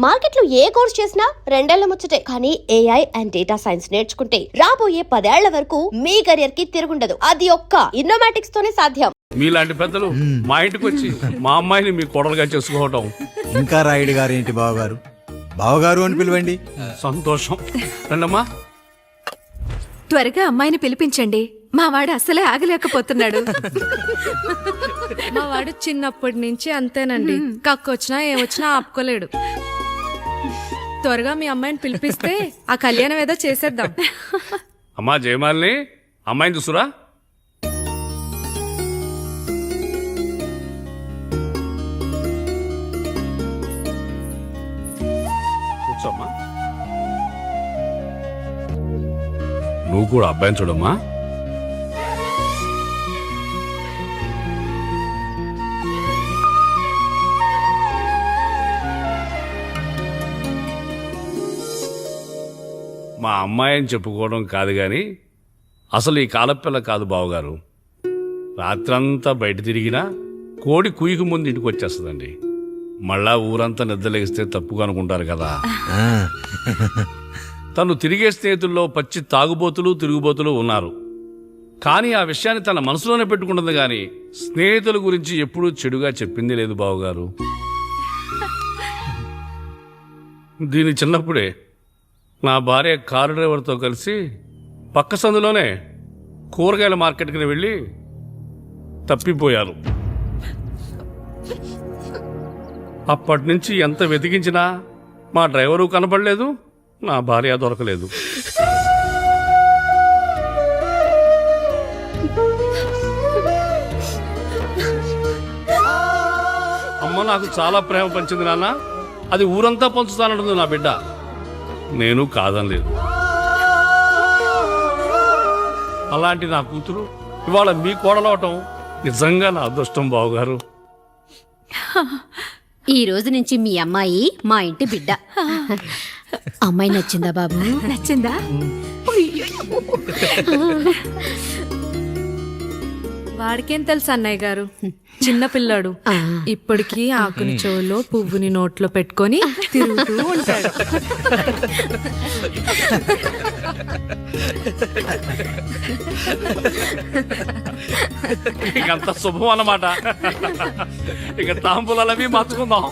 మార్కెట్లో ఏ కోర్స్ చేసినా రెండేళ్ల ముచ్చటే. కానీ ఏఐ అండ్ డేటా సైన్స్ నేర్చుకుంటే రాబోయే 10 ఏళ్ల వరకు మీ కెరియర్ కి తిరుగుండదు. అది ఒక్క ఇన్నోమాటిక్స్ తోనే సాధ్యం. మీలాంటి పెద్దలు మా ఇంటికి వచ్చి మా అమ్మాయిని మీ కోడలుగా చేసుకోవటం. ఇంకా రాయుడు గారు ఏంటి బావగారు, బావగారు అని పిలవండి. సంతోషం. రండమ్మా. త్వరగా అమ్మాయిని పిలిపించండి. మా వాడు అసలే ఆగలేకపోతున్నాడు. మా వాడు చిన్నప్పటి నుంచి అంతేనండి. కక్కొచ్చినా ఏమొచ్చినా ఆపుకోలేడు. త్వరగా మీ అమ్మాయిని పిలిపిస్తే ఆ కళ్యాణం ఏదో చేసేద్దాం. అమ్మా జయమాలిని, అమ్మాయిని చూసురా. కూర్చోమ్మా. నువ్వు కూడా అబ్బాయిని చూడమ్మా. మా అమ్మాయి అని చెప్పుకోవడం కాదు గాని అసలు ఈ కాలపిల్ల కాదు బావగారు. రాత్రంతా బయట తిరిగినా కోడి కుయ్యకు ముందు ఇంటికి వచ్చేస్తుందండి. మళ్ళా ఊరంతా నిద్రలేగిస్తే తప్పుగా అనుకుంటారు కదా. తను తిరిగే స్నేహితుల్లో పచ్చి తాగుబోతులు తిరుగుబోతులు ఉన్నారు. కానీ ఆ విషయాన్ని తన మనసులోనే పెట్టుకుంటుంది గాని స్నేహితుల గురించి ఎప్పుడూ చెడుగా చెప్పింది లేదు బావగారు. దీని చిన్నప్పుడే నా భార్య కారు డ్రైవర్తో కలిసి పక్క సందులోనే కూరగాయల మార్కెట్కి వెళ్ళి తప్పిపోయారు. అప్పటి నుంచి ఎంత వెతికించినా మా డ్రైవరు కనపడలేదు, నా భార్య దొరకలేదు. అమ్మ నాకు చాలా ప్రేమ పంచింది నాన్న. అది ఊరంతా పంచుతానంటుంది నా బిడ్డ. నేను కాదనలేదు. అలాంటి నా కూతురు ఇవాళ మీ కోడలవటం నిజంగా నా అదృష్టం బావగారు. ఈ రోజు నుంచి మీ అమ్మాయి మా ఇంటి బిడ్డ. అమ్మాయి నచ్చిందా బాబు? నచ్చిందా? వాడికేం తెలుసు అన్నయ్య గారు, చిన్న పిల్లాడు. ఇప్పటికీ ఆకుని చెవులో పువ్వుని నోట్లో పెట్టుకొని తిరుగుతూ ఉంటాడు. ఇంకంత శుభం అన్నమాట. ఇక తాంబూలవి మార్చుకుందాం.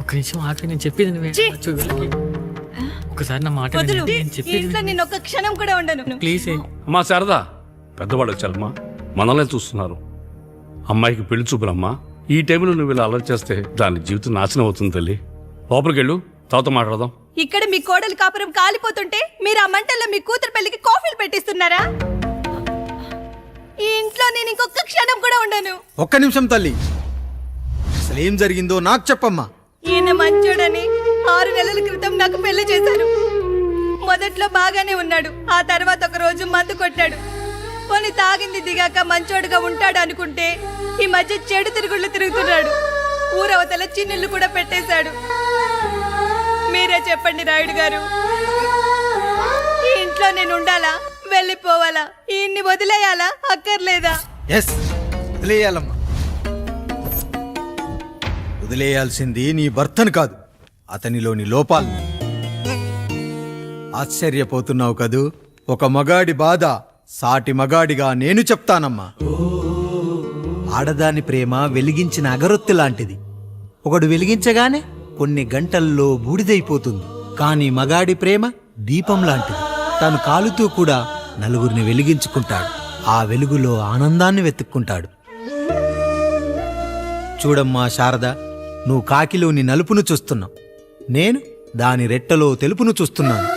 ఒక నిమిషం ఆపి, నేను చెప్పేది ఒకసారి నా మాట నేను ఒక క్షణం కూడా ఉండను. ప్లీజ్. అమ్మా శారదా, పెద్దవాళ్ళు వచ్చారమ్మా, మనల్ని చూస్తున్నారు. అమ్మాయికి పెళ్లి చూపులమ్మా. ఈ టైంలో నువ్వు ఇలా అలర్ట్ చేస్తే దాని జీవితం నాశనం అవుతుంది తల్లి. లోపలికి వెళ్ళు, తర్వాత మాట్లాడదాం. ఇక్కడ మీ కోడలు కాపురం కాలిపోతుంటే మీరు ఆ మంటల్లో మీ కూతురు పెళ్లికి కాఫీలు పెట్టిస్తున్నారా? ఈ ఇంట్లో నేను ఇంకొక క్షణం కూడా ఉండను. ఒక్క నిమిషం తల్లి, అసలేం జరిగిందో నాకు చెప్పమ్మా. ఈయన మంచోడని 6 నెలల క్రితం నాకు పెళ్లి చేశారు. మొదట్లో బాగానే ఉన్నాడు. ఆ తర్వాత ఒక రోజు మందు కొట్టాడు. పోనీ తాగింది దిగాక మంచోడుగా ఉంటాడు అనుకుంటే ఈ మధ్య చెడు తిరుగుళ్ళు తిరుగుతున్నాడు. ఊరవతల చిన్నిళ్ళు కూడా పెట్టేశాడు. మీరే చెప్పండి రాయుడు గారు, ఈ ఇంట్లో నేను ఉండాలా, వెళ్ళిపోవాలా, ఈయన్ని వదిలేయాలా, అక్కర్లేదా? ఎస్, వదిలేయాలమ్మా. వదిలేయాల్సింది నీ భర్తను కాదు, అతనిలోని లోపాలు. ఆశ్చర్యపోతున్నావు కదూ? ఒక మగాడి బాధ సాటి మగాడిగా నేను చెప్తానమ్మా. ఆడదాని ప్రేమ వెలిగించిన అగరొత్తి లాంటిది. ఒకడు వెలిగించగానే కొన్ని గంటల్లో బూడిదైపోతుంది. కానీ మగాడి ప్రేమ దీపం లాంటిది. తను కాలుతూ కూడా నలుగురిని వెలిగించుకుంటాడు. ఆ వెలుగులో ఆనందాన్ని వెతుక్కుంటాడు. చూడమ్మా శారద, నువ్వు కాకిలోని నలుపును చూస్తున్నావు, నేను దాని రెట్టలో తెలుపును చూస్తున్నాను.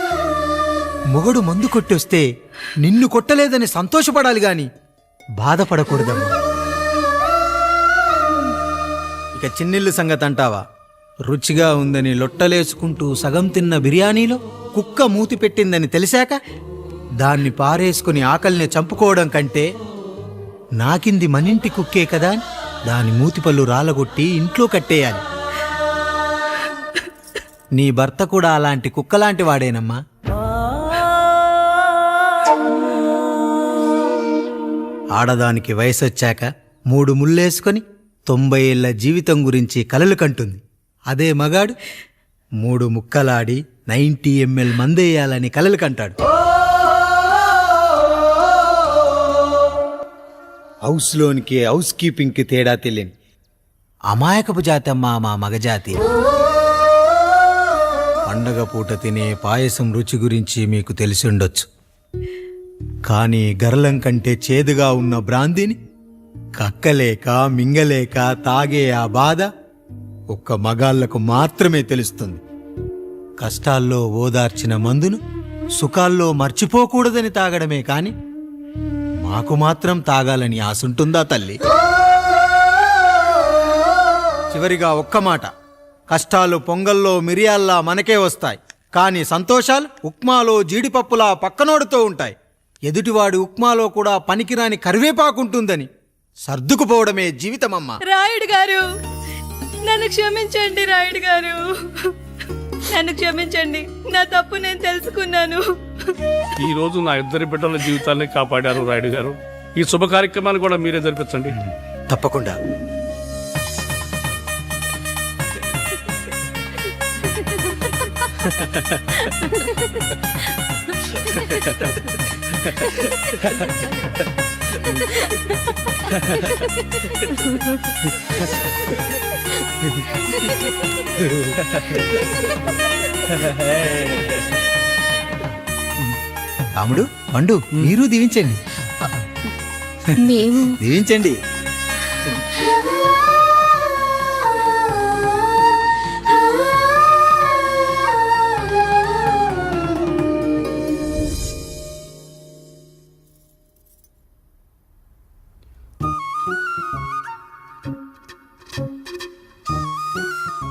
మొగడు మందు కొట్టొస్తే నిన్ను కొట్టలేదని సంతోషపడాలి గాని బాధపడకూడదమ్మా. ఇక చిన్నిల్లు సంగతి అంటావా? రుచిగా ఉందని లొట్టలేసుకుంటూ సగం తిన్న బిర్యానీలో కుక్క మూతి పెట్టిందని తెలిసాక దాన్ని పారేసుకుని ఆకలిని చంపుకోవడం కంటే నాకింది మనింటి కుక్కే కదా అని దాని మూతిపళ్ళు రాలగొట్టి ఇంట్లో కట్టేయాలి. నీ భర్త కూడా అలాంటి కుక్కలాంటి వాడేనమ్మా. ఆడదానికి వయసొచ్చాక 3 ముళ్ళేసుకొని 90 ఏళ్ల జీవితం గురించి కలలు కంటుంది. అదే మగాడు 3 ముక్కలాడి 90 ml మందేయాలని కలలు కంటాడు. హౌస్లోనికి హౌస్ కీపింగ్కి తేడా తెలియని అమాయకపు జాతమ్మా మా మగజాతి. పండగ పూట తినే పాయసం రుచి గురించి మీకు తెలిసి ఉండొచ్చు, కానీ గరళం కంటే చేదుగా ఉన్న బ్రాందీని కక్కలేక మింగలేక తాగే ఆ బాధ ఒక్క మగాళ్లకు మాత్రమే తెలుస్తుంది. కష్టాల్లో ఓదార్చిన మందును సుఖాల్లో మర్చిపోకూడదని తాగడమే కాని మాకు మాత్రం తాగాలని ఆశుంటుందా తల్లి? చివరిగా ఒక్క మాట, కష్టాలు పొంగల్లో మిరియాల్లా మనకే వస్తాయి, కానీ సంతోషాలు ఉప్మాలో జీడిపప్పులా పక్కనోడుతూ ఉంటాయి. ఎదుటివాడి ఉప్మాలో కూడా పనికిరాని కరివేపాకుంటుందని సర్దుకుపోవడమే జీవితమమ్మా. రాయుడు గారు, నన్ను క్షమించండి. రాయుడు గారు, నన్ను క్షమించండి. నా తప్పు నేను తెలుసుకున్నాను. ఈ రోజు నా 2 బిడ్డల జీవితాన్ని కాపాడారు రాయుడు గారు. ఈ శుభ కార్యక్రమాన్ని కూడా మీరే జరిపించండి. తప్పకుండా. రాముడు, పండు, మీరు దీవించండి. మేము దీవించండి.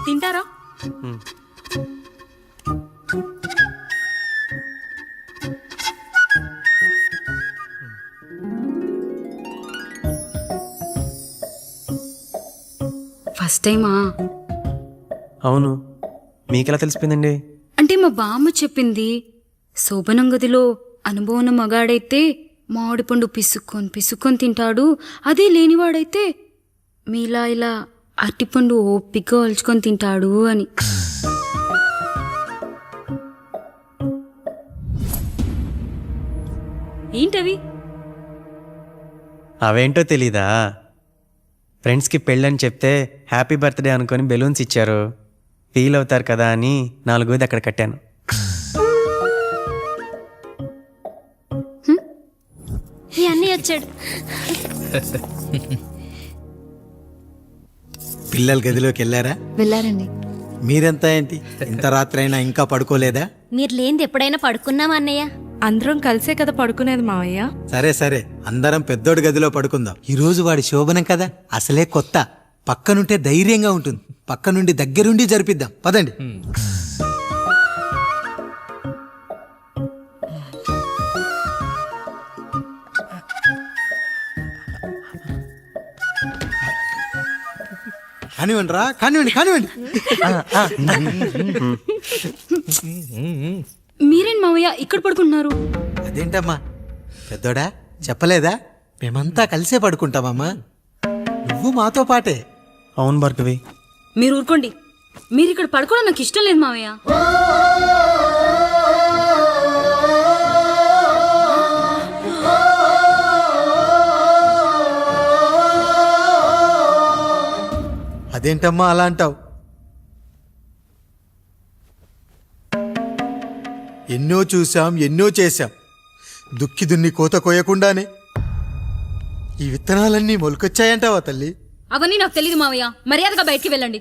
తింటారా? ఫస్ట్ టైమా? అవును, మీకెలా తెలిసిపోయిందండి? అంటే మా బామ్మ చెప్పింది. శోభనం గదిలో అనుభవం మగాడైతే మామిడి పండు పిసుక్కొని తింటాడు, అదే లేనివాడైతే మీలా ఇలా అరటిపండు ఓపిగ్గా ఒలుచుకొని తింటాడు అని. ఏంటవి? అవేంటో తెలీదా? ఫ్రెండ్స్కి పెళ్ళని చెప్తే హ్యాపీ బర్త్డే అనుకొని బెలూన్స్ ఇచ్చారు. ఫీల్ అవుతారు కదా అని 4 అక్కడ కట్టాను. ఈ అన్నీ వచ్చాడు. పిల్లల గదిలోకి వెళ్ళారా? వెళ్ళారండి. మీరెంత ఏంటి ఇంత రాత్రైనా ఇంకా పడుకోలేదా? మీరు లేనిది ఎప్పుడైనా పడుకున్నామా అన్నయ్య? అందరం కలిసే కదా పడుకునేది మావయ్య. సరే సరే, అందరం పెద్దోడి గదిలో పడుకుందాం. ఈ రోజు వాడి శోభనం కదా, అసలే కొత్త. పక్కనుంటే ధైర్యంగా ఉంటుంది. పక్క నుండి దగ్గరుండి జరిపిద్దాం, పదండి. కానివ్వండి రా, కానివ్వండి. మీరేం మావయ్య ఇక్కడ పడుకుంటున్నారు? అదేంటమ్మా పెద్దోడా, చెప్పలేదా? మేమంతా కలిసే పడుకుంటామమ్మా. నువ్వు మాతో పాటే. అవును భార్గవి. మీరు ఊరుకోండి. మీరు ఇక్కడ పడుకోవడం నాకు ఇష్టం లేదు మావయ్య. అదేంటమ్మా అలా అంటావు? ఎన్నో చూశాం, ఎన్నో చేశాం. దుక్కి దున్ని కోత కోయకుండానే ఈ విత్తనాలన్నీ మొలకొచ్చాయంటావా తల్లి? అవన్నీ నాకు తెలియదు మావయ్య. మర్యాదగా బయటికి వెళ్ళండి.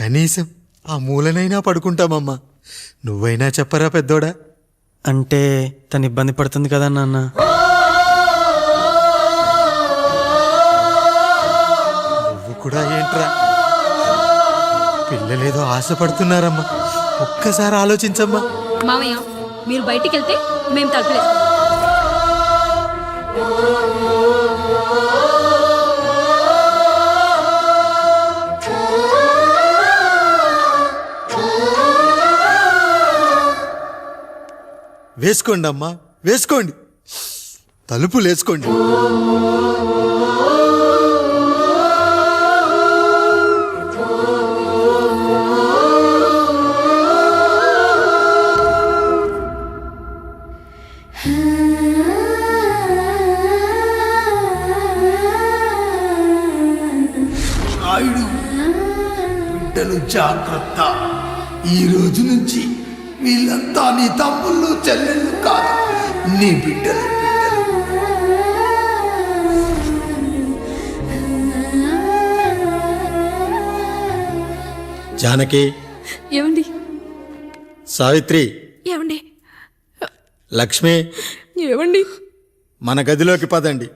కనీసం ఆ మూలనైనా పడుకుంటామమ్మా. నువ్వైనా చెప్పరా పెద్దోడా? అంటే తను ఇబ్బంది పడుతుంది కదా నాన్న. నువ్వు కూడా ఏంట్రా? పిల్లలేదో ఆశపడుతున్నారమ్మా. ఒక్కసారి ఆలోచించమ్మా. మావయ్య, మీరు బయటికి వెళ్తే మేము తలుపులేస్తాం. వేసుకోండి అమ్మా, వేసుకోండి. తలుపులేసుకోండి. నాయుడు, బిడ్డలు జాగ్రత్త. ఈ రోజు నుంచి వీళ్ళంతా నీ తమ్ముళ్ళు చెల్లెళ్ళు కాదు, నీ బిడ్డలు. జానకి, ఏమండి సావిత్రి, ఏమండి లక్ష్మి, ఏమండి మన గదిలోకి పదండి.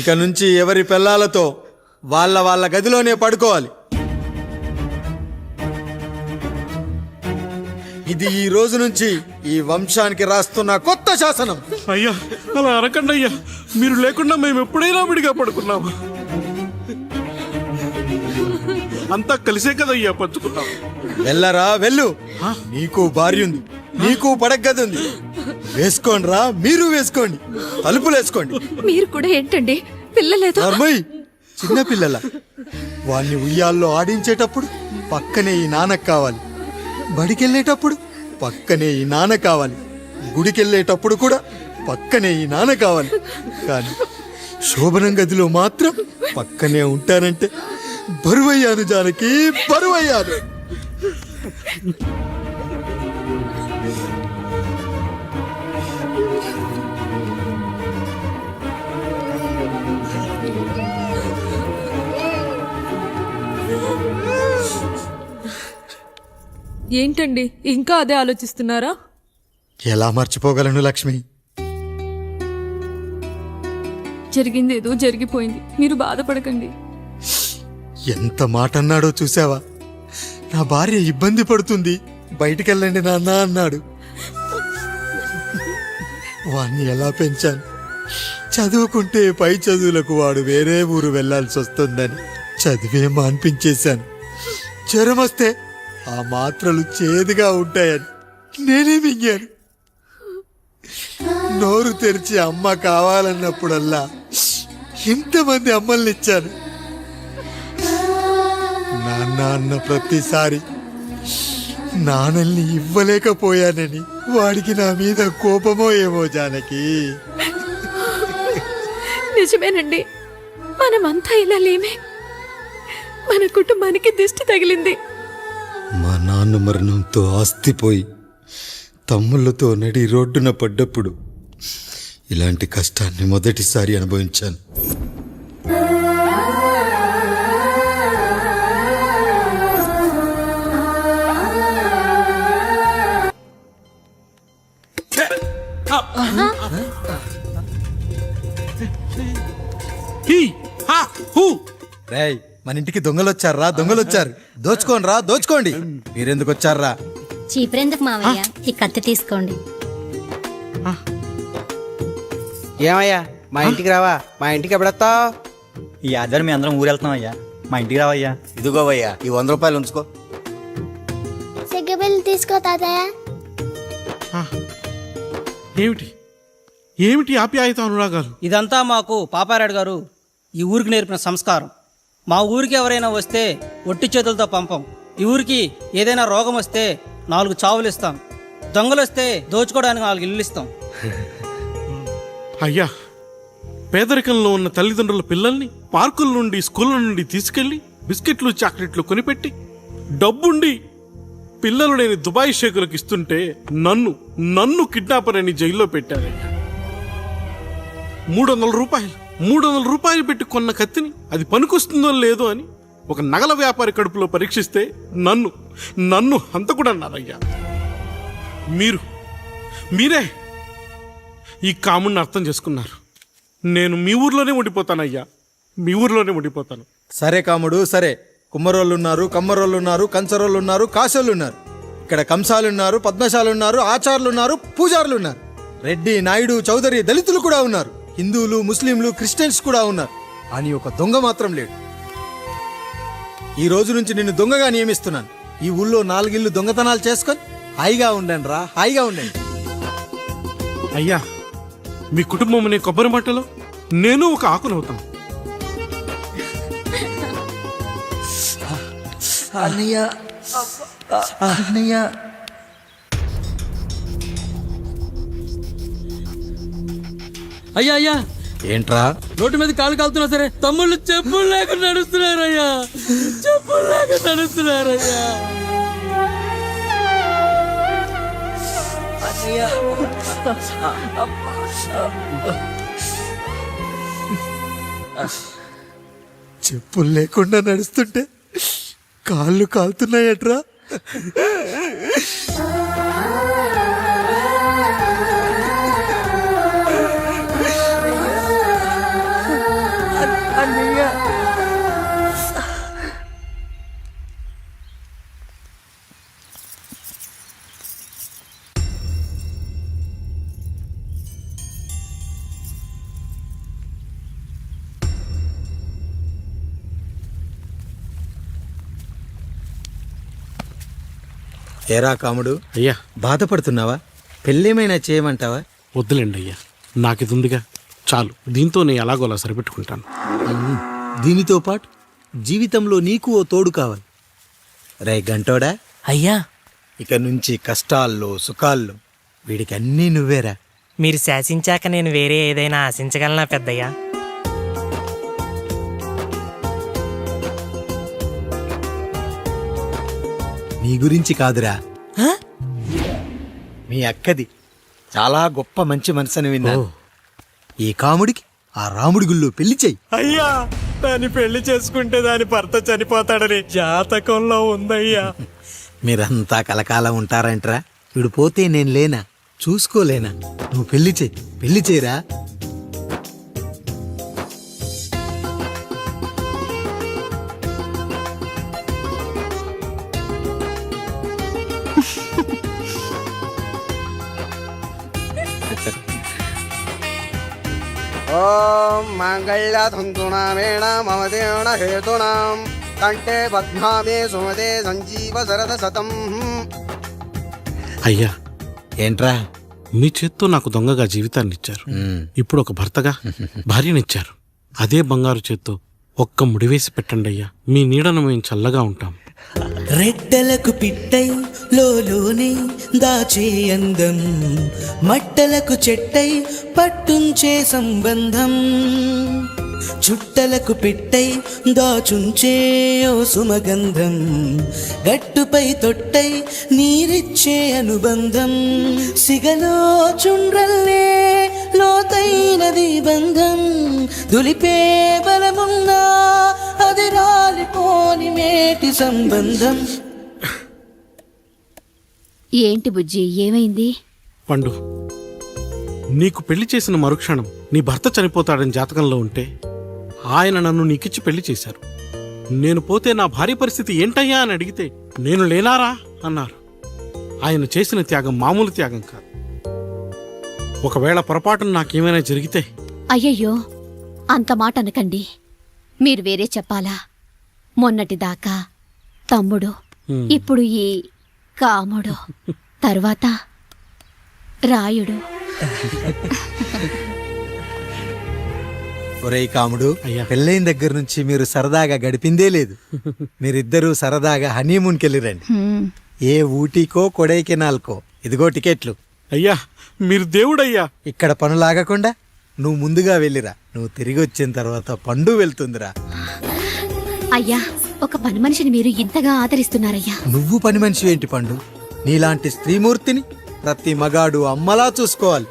ఇక నుంచి ఎవరి పిల్లలతో వాళ్ళ గదిలోనే పడుకోవాలి. ఇది ఈ రోజు నుంచి ఈ వంశానికి రాస్తున్న కొత్త శాసనం. అయ్యా అలా అరకండి అయ్యా, మీరు లేకుండా మేము ఎప్పుడైనా విడిగా పడుకున్నాము. అంతా కలిసే కదయ్యా పంచుకున్నాము. వెళ్ళరా వెళ్ళు, నీకు భార్య ఉంది, నీకు పడగది ఉంది. వేసుకోండి రా, మీరు వేసుకోండి, తలుపులు వేసుకోండి. మీరు కూడా ఏంటండి పిల్లలేదు? నర్మయ్, చిన్న పిల్లల వాణ్ణి ఉయ్యాల్లో ఆడించేటప్పుడు పక్కనే ఈ నాన్న కావాలి, బడికెళ్ళేటప్పుడు పక్కనే ఈ నాన్న కావాలి, గుడికెళ్ళేటప్పుడు కూడా పక్కనే ఈ నాన్న కావాలి. కానీ శోభనం గదిలో మాత్రం పక్కనే ఉంటానంటే బరువయ్యాను జానకి, బరువయ్యాను. ఏంటండి ఇంకా అదే ఆలోచిస్తున్నారా? ఎలా మర్చిపోగలను లక్ష్మి? జరిగింది ఏదో జరిగిపోయింది, మీరు బాధపడకండి. ఎంత మాట అన్నాడో చూసావా? నా భార్య ఇబ్బంది పడుతుంది, బయటికెళ్ళండి నాన్న అన్నాడు. వాణ్ణి ఎలా పెంచాను? చదువుకుంటే పై చదువులకు వాడు వేరే ఊరు వెళ్లాల్సి వస్తుందని చదివే మాన్పించేశాను. జ్వరం వస్తే ఆ మాత్రలు చేదుగా ఉంటాయని నేనే మింగాను. నోరు తెరిచి అమ్మ కావాలన్నప్పుడల్లా ఎంతమంది అమ్మల్ని ఇచ్చాను. నాన్న అన్న ప్రతిసారి నాన్నల్ని ఇవ్వలేకపోయానని వాడికి నా మీద కోపమో ఏమో జానకి. నిజమేనండి, మనమంతా ఇలా లేమే. మన కుటుంబానికి దిష్టి తగిలింది. మా నాన్న మరణంతో ఆస్తిపోయి తమ్ముళ్ళతో నడి రోడ్డున పడ్డప్పుడు ఇలాంటి కష్టాన్ని మొదటిసారి అనుభవించాను. రేయ్, మన ఇంటికి దొంగలొచ్చారా? దొంగలొచ్చారు, దోచుకోండి రా, దోచుకోండి. మీరెందుకు వచ్చారా? చీపురెందుకు మావయ్య, ఈ కత్తి తీసుకోండి. ఏమయ్యా, మా ఇంటికి రావా? మా ఇంటికి ఎప్పుడొస్తావు? ఈ ఆదివారం మీ అందరం ఊరు వెళ్తున్నాం అయ్యా, మా ఇంటికి రావయ్యా. ఇదిగోవయ్యా, ఈ 100 రూపాయలు ఉంచుకో. సెగ్గబెల్లి తీసుకో తాతయ్య. ఏమిటి ఏమిటి ఆప్యాయత అనురాగాలు? ఇదంతా మాకు పాపారాయుడు గారు ఈ ఊరికి నేర్పిన సంస్కారం. మా ఊరికి ఎవరైనా వస్తే ఒట్టి చేతులతో పంపం. ఈ ఊరికి ఏదైనా రోగం వస్తే 4 చావులు ఇస్తాం. దొంగలు వస్తే దోచుకోవడానికి 4 ఇల్లు ఇస్తాం. అయ్యా, పేదరికంలో ఉన్న తల్లిదండ్రుల పిల్లల్ని పార్కుల నుండి, స్కూళ్ళ నుండి తీసుకెళ్లి బిస్కెట్లు, చాక్లెట్లు కొనిపెట్టి డబ్బుండి పిల్లలు లేని దుబాయ్ షేకులకు ఇస్తుంటే నన్ను కిడ్నాపర్ అని జైల్లో పెట్టారు. 300 రూపాయలు పెట్టి కొన్న కత్తిని అది పనికొస్తుందో లేదో అని ఒక నగల వ్యాపారి కడుపులో పరీక్షిస్తే నన్ను హంతకుడు అన్నారయ్యా. మీరే ఈ కాముడిని అర్థం చేసుకున్నారు. నేను మీ ఊర్లోనే ఉండిపోతానయ్యా, మీ ఊర్లోనే ఉండిపోతాను. సరే కాముడు, సరే. కుమ్మరోళ్ళున్నారు, కమ్మరోళ్ళున్నారు, కంచరోళ్ళున్నారు, కాశోళ్ళున్నారు. ఇక్కడ కంసాలున్నారు, పద్మశాలున్నారు, ఆచార్యులున్నారు, పూజారులున్నారు. రెడ్డి, నాయుడు, చౌదరి, దళితులు కూడా ఉన్నారు. హిందువులు, ముస్లింలు, క్రిస్టియన్స్ కూడా ఉన్నారు. అని ఒక దొంగ మాత్రం లేడు. ఈ రోజు నుంచి నిన్ను దొంగగా నియమిస్తున్నాను. ఈ ఊళ్ళో 4 ఇళ్ళు దొంగతనాలు చేసుకొని హాయిగా ఉండండి రా, హాయిగా ఉండండి. అయ్యా, మీ కుటుంబం అనే కొబ్బరి మంటలో నేను ఒక ఆకునవుతాను. అన్నయ్య అన్నయ్య అయ్యా అయ్యా, ఏంట్రా? రోడ్డు మీద కాలు కాలుతున్నా సరే తమ్ముళ్ళు చెప్పులు లేకుండా నడుస్తున్నారయ్యా, చెప్పులు లేకుండా నడుస్తున్నారయ్యా. చెప్పులు లేకుండా నడుస్తుంటే కాళ్ళు కాలుతున్నాయట్రా. ఏరా కాముడు, అయ్యా బాధపడుతున్నావా? పెళ్ళేమైనా చేయమంటావా? వద్దులేండి అయ్యా, నాకు ఇది ఉందిగా చాలు. దీంతో నేను ఎలాగోలా సరిపెట్టుకుంటాను. దీనితో పాటు జీవితంలో నీకు ఓ తోడు కావాలి. రే గంటోడా, అయ్యా ఇక నుంచి కష్టాల్లో సుఖాల్లో వీడికి అన్నీ నువ్వేరా. మీరు శాసించాక నేను వేరే ఏదైనా ఆశించగలనా పెద్దయ్యా? నీ గురించి కాదురా, మీ అక్కది. చాలా గొప్ప మంచి మనసని విన్నాను. ఈ కాముడికి ఆ రాముడి గుళ్ళో పెళ్లి చెయ్యి. అయ్యా, దాన్ని పెళ్లి చేసుకుంటే దాని భర్త చనిపోతాడని జాతకంలో ఉందయ్యా. మీరంతా కలకాలం ఉంటారంటరా. వీడు పోతే నేను లేనా, చూసుకోలేనా? నువ్వు పెళ్లి చెయ్యి, పెళ్లి చేయరా. ఓం మంగళ్యధుంతునామేణ మమ దేవన హేతునాం కంఠే పద్మామే సుమదే సంజీవ శరద శతం. అయ్యా, ఏంట్రా? మీ చేత్తో నాకు దొంగగా జీవితాన్ని ఇచ్చారు. ఇప్పుడు ఒక భర్తగా భార్యనిచ్చారు. అదే బంగారు చేత్తో ఒక్క ముడివేసి పెట్టండి అయ్యా. మీ నీడను మేము చల్లగా ఉంటాం. రెట్టలకు పిట్టై లోలోనే దాచే అందం, మట్టలకు చెట్టై పట్టుంచే సంబంధం, చుట్టలకు పెట్టై దాచుంచే ఓ సుమగంధం, గట్టుపై తొట్టై నీరిచ్చే అనుబంధం, సిగలో చుండ్రల్లే లోతైనది బంధం, దులిపే బలమున్నా అది రాలిపోని మేటి సంబంధం. ఏంటి బుజ్జి, ఏమైంది? పండు, నీకు పెళ్లి చేసిన మరుక్షణం నీ భర్త చనిపోతాడని జాతకంలో ఉంటే ఆయన నన్ను నీకిచ్చి పెళ్లి చేశారు. నేను పోతే నా భార్య పరిస్థితి ఏంటయ్యా అని అడిగితే నేను లేనారా అన్నారు. ఆయన చేసిన త్యాగం మామూలు త్యాగం కాదు. ఒకవేళ పొరపాటున నాకేమైనా జరిగితే? అయ్యయ్యో, అంత మాట అనకండి. మీరు వేరే చెప్పాలా? మొన్నటిదాకా తమ్ముడు, ఇప్పుడు ఈ కాముడు, తర్వాత రాయుడు. ఒరేయ్ కాముడు, అయ్యా. పెళ్ళైన దగ్గర నుంచి మీరు సరదాగా గడిపిందే లేదు. మీరిద్దరూ సరదాగా హనీమూన్కి వెళ్ళిరండి. ఏ ఊటీకో కొడైకెనాల్కో. ఇదిగో టికెట్లు. అయ్యా, మీరు దేవుడయ్యా. ఇక్కడ పనులాగకుండా నువ్వు ముందుగా వెళ్ళిరా. నువ్వు తిరిగి వచ్చిన తర్వాత పండు వెళ్తుందిరా. అయ్యా, ఒక పని మనిషిని మీరు ఇంతగా ఆదరిస్తున్నారయ్యా. నువ్వు పని మనిషి ఏంటి పండు? నీలాంటి స్త్రీమూర్తిని ప్రతి మగాడు అమ్మలా చూసుకోవాలి.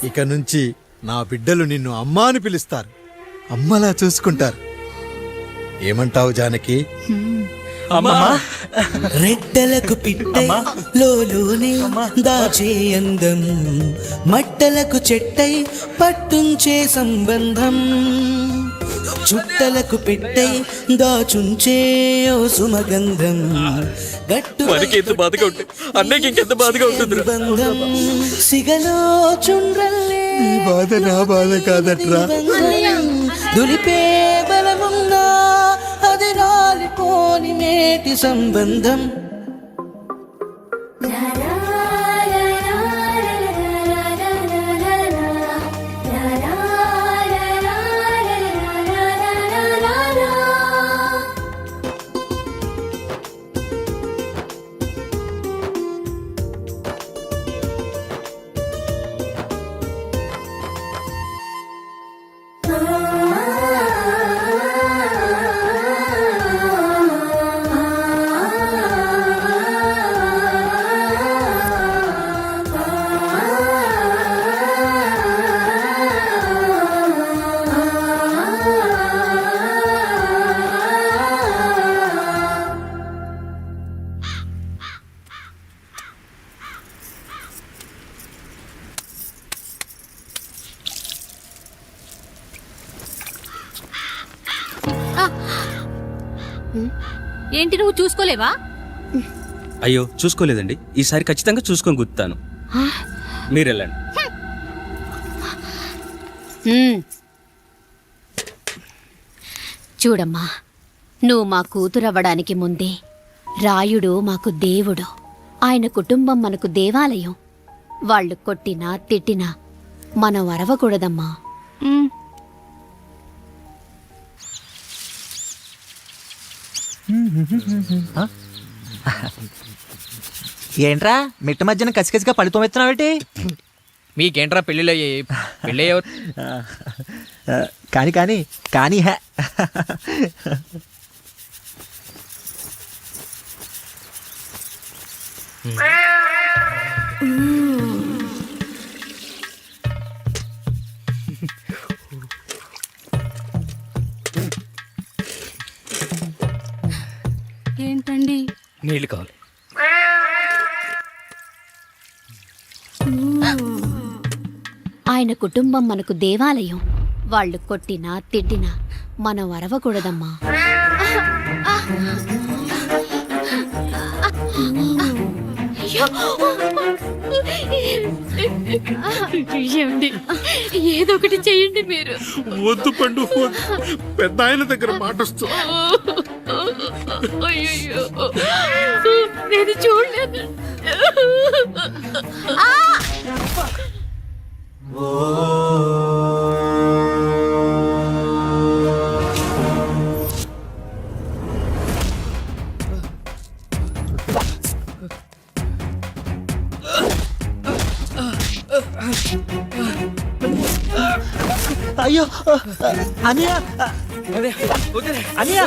ఇక నుంచి నా బిడ్డలు నిన్ను అమ్మా అని పిలుస్తారు, అమ్మలా చూసుకుంటారు. ఏమంటావు జానకి? రెట్టలకు పిట్టై లోలోనే దాచే అందం, మట్టలకు చెట్టై పట్టుంచే సంబంధం, చుట్టలకు పెట్టై దాచుంచే ఓ సుమగంధం, గట్టు బాధగా ఉంటుంది అన్నకి ఇంకెంత బాధగా ఉంటుంది బంధం, సిగలో చుండ్రల్లే ఈ బాధ నా బాధ కాదట్రా. దులిపే బలమున్నా అది రాలిపోని మేటి సంబంధం. ఏంటి నువ్వు చూసుకోలేవా? అయ్యో చూసుకోలేదండి, ఈసారి ఖచ్చితంగా చూసుకొని గుర్తాను. మీరు వెళ్ళండి. చూడమ్మా, నువ్వు మా కూతురవ్వడానికి ముందే రాయుడు మాకు దేవుడు, ఆయన కుటుంబం మనకు దేవాలయం. వాళ్ళు కొట్టినా తిట్టినా మనం అరవకూడదమ్మా. ఏంట్రా మిట్ట మధ్యన కసికసిగా పడితోమెత్తున్నావేటి? మీకేంట్రా పెళ్ళిళ్ళు పెళ్ళి కానీ కానీ కానీ హే ఏంటండి? నీళ్ళు కావాలి. ఆయన కుటుంబం మనకు దేవాలయం. వాళ్ళు కొట్టినా తిట్టినా మనం అరవకూడదమ్మా. ఏమండి, ఏదో ఒకటి చెయ్యండి మీరు. వద్దు పండు, పెద్ద ఆయన దగ్గర మాటొస్తూ. అయ్యో, నేను చూడలేదు. అయ్యో అనియా అనియా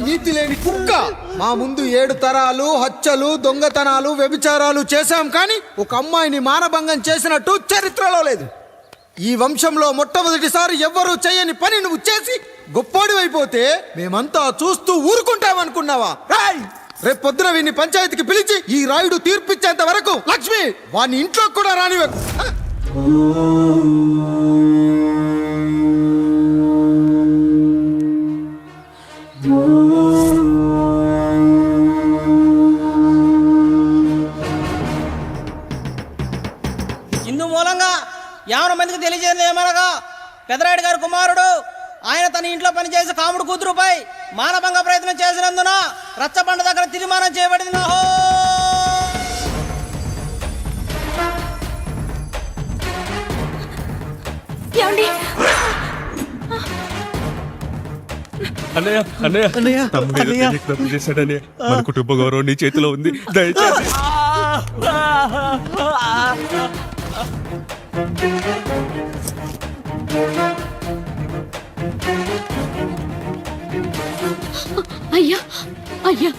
నీతి లేని కుక్క, మా ముందు 7 తరాలు హత్యలు, దొంగతనాలు, వ్యభిచారాలు చేశాం, కానీ ఒక అమ్మాయిని మానభంగం చేసినట్టు చరిత్రలో లేదు. ఈ వంశంలో మొట్టమొదటిసారి ఎవ్వరూ చేయని పని నువ్వు చేసి గొప్పోడివైపోతే మేమంతా చూస్తూ ఊరుకుంటామనుకున్నావా? రేపు పొద్దున వీడిని పంచాయతీకి పిలిచి ఈ రాయుడు తీర్పిచ్చేంత వరకు లక్ష్మి వాడిని ఇంట్లో కూడా రానివ్వకు. ఇందు మూలంగా 50 మందికి తెలియజేయడం ఏమనగా, పెదరాయుడు గారి కుమారుడు ఆయన తన ఇంట్లో పనిచేసే కాముడు కూతురుపై మానభంగ ప్రయత్నం చేసినందున రచ్చబండ దగ్గర తీర్మానం చేయబడింది. అన్నయ్య అన్నయ్య అన్నయ్య తప్పు చేశాడన్నయ్య. మన కుటుంబ గౌరవం నీ చేతిలో ఉంది, దయచేసి. అయ్యా అయ్యా,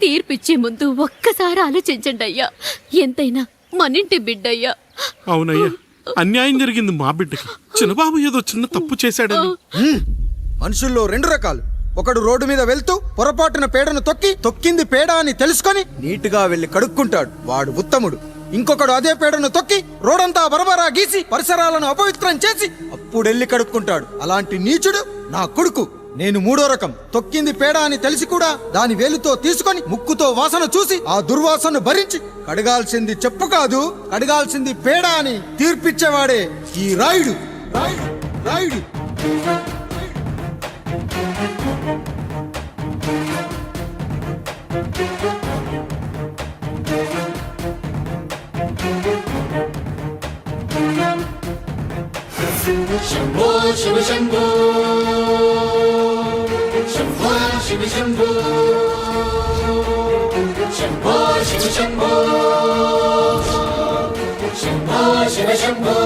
తీర్పిచ్చే ముందు ఒక్కసారి ఆలోచించండి అయ్యా. ఎంతైనా మనింటి బిడ్డయ్యా. అవునయ్యా, అన్యాయం జరిగింది మా బిడ్డకి. చిన్నబాబు ఏదో చిన్న తప్పు చేశాడని. మనుషుల్లో 2 రకాలు. ఒకడు రోడ్డు మీద వెళ్తూ పొరపాటున పేడను తొక్కింది పేడ అని తెలుసుకొని నీట్గా వెళ్లి కడుక్కుంటాడు, వాడు ఉత్తముడు. ఇంకొకడు అదే పేడను తొక్కి రోడంతా బరబరా గీసి పరిసరాలను అపవిత్రం చేసి ఎప్పుడెళ్ళి కడుక్కుంటాడు. అలాంటి నీచుడు నా కొడుకు. నేను 3వ రకం. తొక్కింది పేడ అని తెలిసి కూడా దాని వేలుతో తీసుకొని ముక్కుతో వాసన చూసి ఆ దుర్వాసనను భరించి కడగాల్సింది చెప్పు కాదు, కడగాల్సింది పేడ అని తీర్పిచ్చేవాడే ఈ రాయుడు. రాయుడు రాయుడు శంభో శివ శంభో శంభో శివ శంభో శంభో శివ శంభో శంభో శివ శంభో.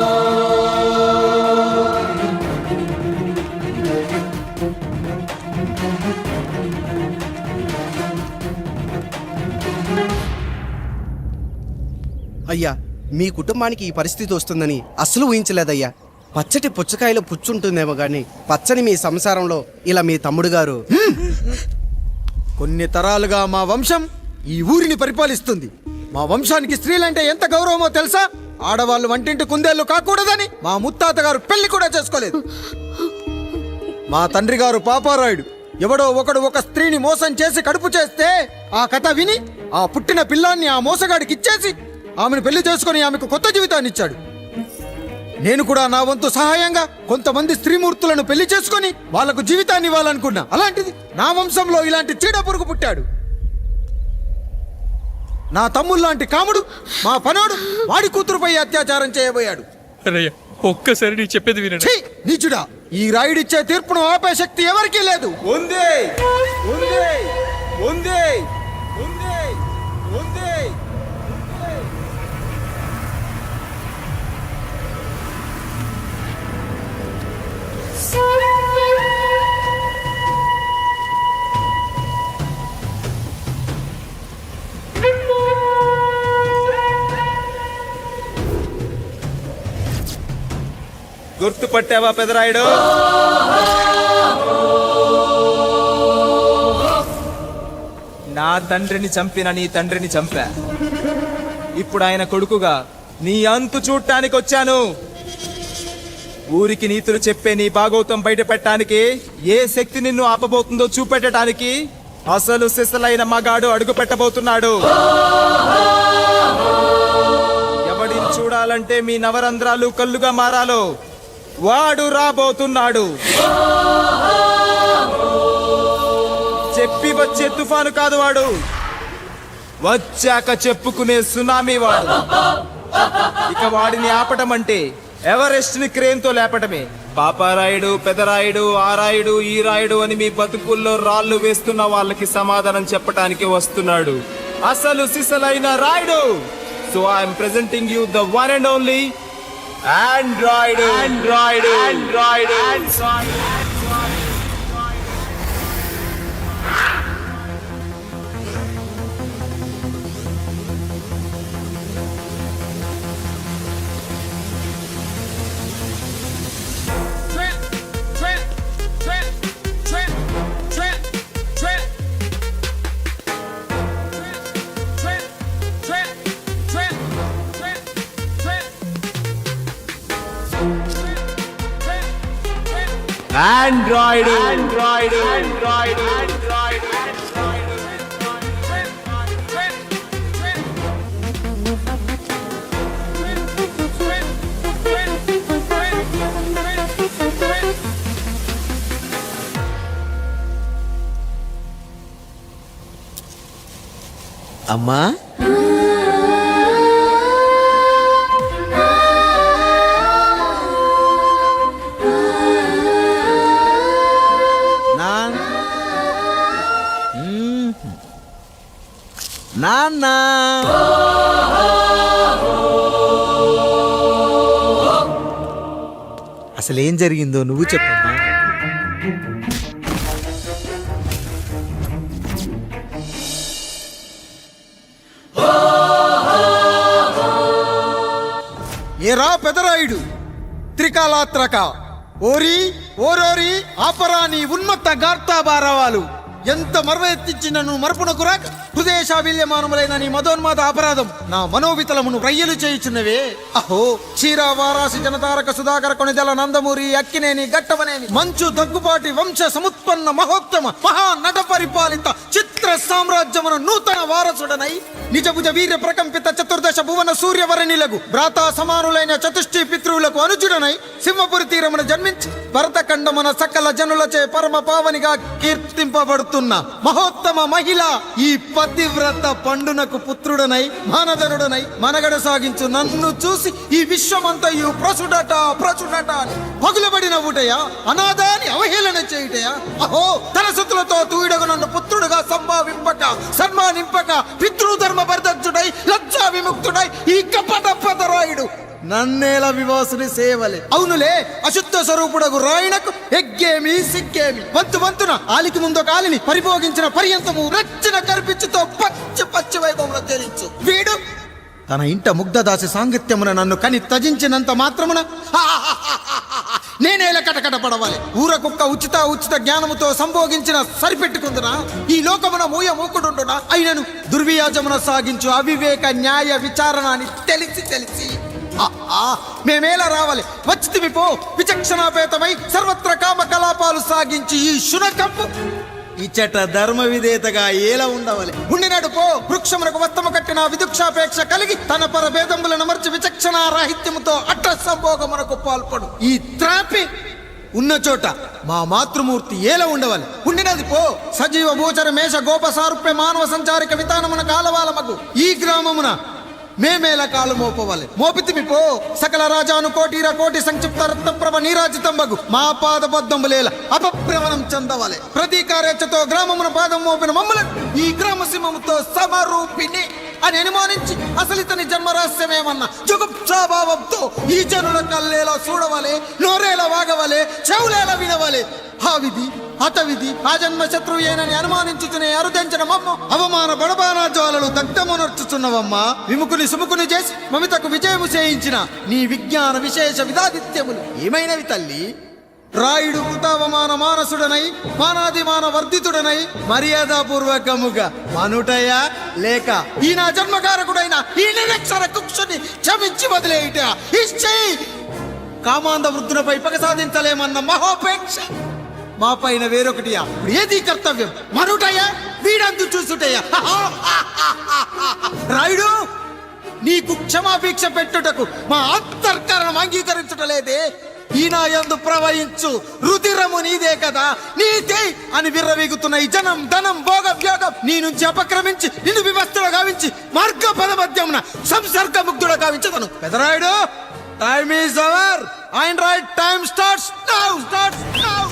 అయ్యా, మీ కుటుంబానికి ఈ పరిస్థితి వస్తుందని అస్సలు ఊహించలేదయ్యా. పచ్చటి పుచ్చకాయలో పుచ్చుంటుందేమో గాని పచ్చని మీ సంసారంలో ఇలా మీ తమ్ముడు గారు కొన్ని తరాలుగా మా వంశం ఈ ఊరిని పరిపాలిస్తుంది. మా వంశానికి స్త్రీలంటే ఎంత గౌరవమో తెలుసా? ఆడవాళ్ళు వంటింటి కుందేళ్లు కాకూడదని మా ముత్తాత గారు పెళ్లి కూడా చేసుకోలేదు. మా తండ్రి గారు పాపారాయుడు ఎవడో ఒకడు ఒక స్త్రీని మోసం చేసి కడుపు చేస్తే ఆ కథ విని ఆ పుట్టిన పిల్లాన్ని ఆ మోసగాడికి ఇచ్చేసి ఆమెను పెళ్లి చేసుకుని ఆమెకు కొత్త జీవితాన్ని ఇచ్చాడు. నేను కూడా నా వంతు సహాయంగా కొంతమంది స్త్రీమూర్తులను పెళ్లి చేసుకుని వాళ్లకు జీవితాన్ని ఇవ్వాలనుకున్నా. అలాంటిది నా వంశంలో ఇలాంటి చీడ పురుగు పుట్టాడు. నా తమ్ముళ్ళలాంటి కాముడు మా పనోడు వాడి కూతురుపై అత్యాచారం చేయబోయాడు. ఒక్కసారి నీ చెప్పేది వినండి. ఛీ, నీచుడా! ఈ రాయుడిచ్చే తీర్పును ఆపే శక్తి ఎవరికీ లేదు. ఉందే ఉందే ఉందే ఉందే ఉందే. గుర్తుపట్టావా పెదరాయుడు? నా తండ్రిని చంపిన నీ తండ్రిని చంపా. ఇప్పుడు ఆయన కొడుకుగా నీ అంతు చూడటానికి వచ్చాను. ఊరికి నీతులు చెప్పే నీ భాగవతం బయట పెట్టడానికి ఏ శక్తి నిన్ను ఆపబోతుందో చూపెట్టడానికి అసలు సిసలైన మగాడు అడుగు పెట్టబోతున్నాడు. ఎవడిని చూడాలంటే మీ నవరంధ్రాలు కళ్ళుగా మారాలో వాడు రాబోతున్నాడు. చెప్పి వచ్చే తుఫాను కాదు వాడు, వచ్చాక చెప్పుకునే సునామీ వాడు. ఇక వాడిని ఆపటం అంటే ఎవరెస్ట్ ని క్రేన్ తో లేపటమే. పాపారాయుడు, పెదరాయుడు, ఆ రాయుడు, ఈ రాయుడు అని మీ బతుకుల్లో రాళ్లు వేస్తున్న వాళ్ళకి సమాధానం చెప్పటానికి వస్తున్నాడు అసలు సిసలైన Rayudu. So I'm presenting you the one and only Android. Android Android Android. Android, Android, Android, Android, అమ్మా, నాన్న, అసలేం జరిగిందో నువ్వు చెప్పమ్మా. ఏరా పెదరాయుడు, త్రికాలాత్రక, ఓరి ఓరోరి ఆపరా నీ ఉన్మత్త గార్తాబారవాలు. ఎంత మర్వ ఎత్తించి నన్ను మరపునకు రాక హృదయశాబిల్యమానములైన నీ మదోన్మాద అపరాధం నా మనోవితలమును రయ్యలు చేయుచున్నవే. అహో క్షీర వారాసి జనతారక సుధాకర కొనిదల నందమూరి అక్కినేని గట్టవనేని మంచు దగ్గుబాటి వంశ సముత్పన్న మహోత్తమ మహా నట పరిపాలిత చిత్ర సామ్రాజ్యమున నూతన వారసుడనై నిజభుజ వీర్య ప్రకంపిత చతుర్దశ భువన సూర్యవరణిలకు భ్రాతా సమానులైన చతుష్టి పితృవులకు అనుజుడనై సింహపురి తీరమున జన్మించి భరతఖండమున సకల జనులచే పరమ పావనిగా కీర్తింపబడుతున్న మహోత్తమ మహిళ ఈ పతివ్రత పండునకు పుత్రుడనై మానధనుడనై మనగడ సాగించు నన్ను చూసి ఈ విశ్వమంతయు ప్రసుడట అని పగులబడి నవ్వుటయా, అనాథాన్ని అవహేళన చేయుటయా? అహో తన సుతులతో తూయిడగు నన్ను పుత్రుడుగా సంభావింపక సన్మానింపక పితృధర్మ పరిదగ్ధుడై లజ్జా విముక్తుడై ఈ కపట పదరాయుడు నన్నేల వివాసుని సేవలే. అవునులే, అశుద్ధ స్వరూపుడగు రాయణకు ఎగ్గేమి సిగ్గేమి. వంతున ఆలికి ముందు కాలిని పరిభోగించిన పర్యంతము రచ్చన కర్పించుతో పచ్చి వైభవంలో తేలించు. వీడు తన ఇంట ముగ్ధదాసి సాంగత్యమున నన్ను కని త్యజించినంత మాత్రమున నేనేల కటకట పడవాలి. ఊర కుక్క ఉచిత జ్ఞానముతో సంభోగించిన సరిపెట్టుకుందునా? ఈ లోకమున మూకుడుండునా? అయినను దుర్వ్యాజమున సాగించు అవివేక న్యాయ విచారణ అని తెలిసి మేమేలా రావాలి? వచ్చితివి పో విచక్షణాపేతమై సర్వత్ర కామ కలాపాలు సాగించి ఈ శునకంపు ఇచ్చట ధర్మ విధేతగా ఏలా ఉండవాలి? ఉండినాడు పో వృక్షమునకు వత్తము కట్టిన విదుక్షాపేక్ష కలిగి తన పర భేదములను మర్చి విచక్షణ రాహిత్యముతో అట్ట సంభోగమునకు పాల్పడు ఈ త్రాపి ఉన్న చోట మా మాతృమూర్తి ఏలా ఉండవాలి? ఉండినది పో సజీవ భూచర మేష గోప సారూప్య మానవ సంచారిక విధానమున కాలవాలమగు ఈ గ్రామమున మేమేలా కాలు మోపవాలి? మోపితిమి పో సకల రాజాను కోటి సంక్షిప్త రత్నప్రభ నీరాజితంబగు మా పాదబద్ధములేల అపప్రవణం చెందవాలి. ప్రతీకారేచ్ఛతో గ్రామమున పాదం మోపిన మమ్మలను ఈ గ్రామ సింహముతో సమరూపిణి అని అనుమానించి అసలితని జన్మరహస్యమేమన్నా జుగుప్సాభావంతో ఈ జనుల కల్లేలా చూడవాలి, నోరేలా వాగవాలి, చెవులేలా వినవాలి. ఆ విధి హతవిధి ఆ జన్మ శత్రువు ఏనని అనుమానించుచునే అరుదించిన మమ్మ అవమాన బడబానా జ్వాలలు దగ్ధమునర్చుచున్నవమ్మ. విముకుని సుముకుని చేసి మమితకు విజయము చేయించిన నీ విజ్ఞాన విశేష విధాదిత్యములు ఏమైనవి తల్లి? రాయుడు కృతావమాన మానసుడనై మానాదిమాన వర్ధితుడనై మర్యాదాపూర్వకముగా మనుటయా లేక ఈ నా జన్మకారకుడైన ఈ నిరక్షర కుక్షుని క్షమించి వదిలేయుట ఇచ్చే కామాంధ వృద్ధులపై పగ సాధించలేమన్న మహోపేక్ష మా పైన వేరొకటియా? ఏది కర్తవ్యం? మనుటయా వీడందు చూసుటయా? రాయుడు నీకు క్షమాపేక్ష పెట్టుటకు మా అంతర్కరణం అంగీకరించుటలేదే. ఈనాయందు ప్రవహించు రుధిరము నీదే కదా, నీదే అని విర్రవీగుతున్న ఈ జనం ధనం భోగ వ్యోగం నీ నుంచి అపక్రమించి నిన్ను వివస్థలో గావించి మార్గ పదమధ్యమున సంసర్గ ముగ్ధుడ గావించదను. Pedarayudu time is our and right time starts now.